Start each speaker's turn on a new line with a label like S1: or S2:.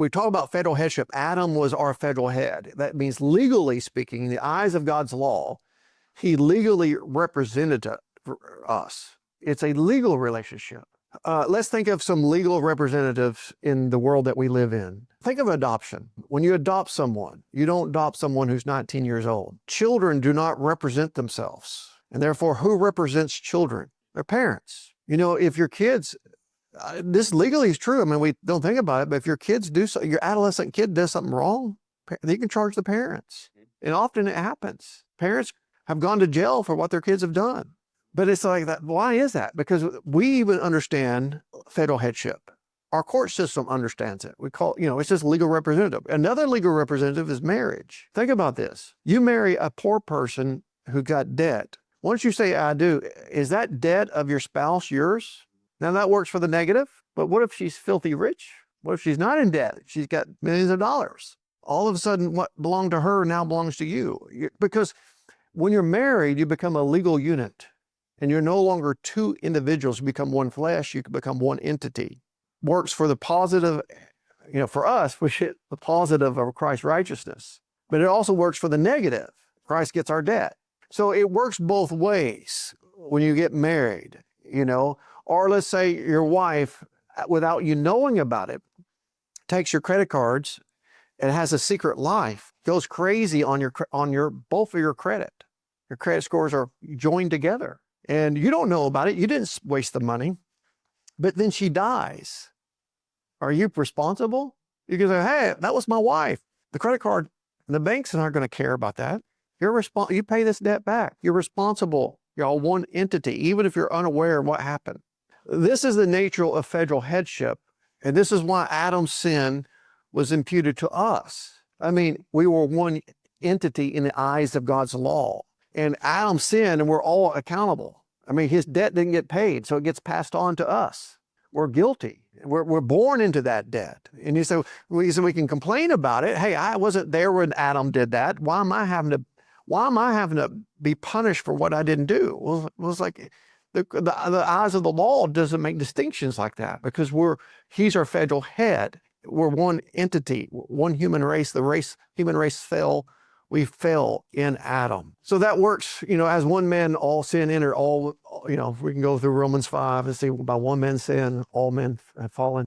S1: we talk about federal headship. Adam was our federal head. That means legally speaking, in the eyes of God's law, he legally represented us. It's a legal relationship. Let's think of some legal representatives in the world that we live in. Think of adoption. When you adopt someone, you don't adopt someone who's 19 years old. Children do not represent themselves. And therefore, who represents children? Their parents. You know, if your kids, this legally is true. I mean, we don't think about it, but if your kids do so, your adolescent kid does something wrong, you can charge the parents. And often it happens. Parents have gone to jail for what their kids have done. But it's like that. Why is that? Because we even understand federal headship. Our court system understands it. We call, it's just legal representative. Another legal representative is marriage. Think about this. You marry a poor person who got debt. Once you say, I do, is that debt of your spouse yours? Now that works for the negative, but what if she's filthy rich? What if she's not in debt? She's got millions of dollars. All of a sudden, what belonged to her now belongs to you. Because when you're married, you become a legal unit. And you're no longer two individuals. You become one flesh. You can become one entity. Works for the positive, for us, we hit the positive of Christ's righteousness. But it also works for the negative. Christ gets our debt. So it works both ways when you get married, Or let's say your wife, without you knowing about it, takes your credit cards and has a secret life, goes crazy on both of your credit. Your credit scores are joined together. And you don't know about it. You didn't waste the money. But then she dies. Are you responsible? You can say, hey, that was my wife. The credit card, the banks aren't going to care about that. You pay this debt back. You're responsible. You're all one entity, even if you're unaware of what happened. This is the nature of federal headship. And this is why Adam's sin was imputed to us. I mean, we were one entity in the eyes of God's law. And Adam sinned, and we're all accountable. I mean, his debt didn't get paid, so it gets passed on to us. We're guilty. We're born into that debt. And you say, we can complain about it. Hey, I wasn't there when Adam did that. Why am I having to be punished for what I didn't do? Well, it's like the eyes of the law doesn't make distinctions like that, because he's our federal head. We're one entity, one human race. Human race fell. We fell in Adam. So that works, as one man, all sin entered, we can go through Romans 5 and see by one man's sin, all men have fallen.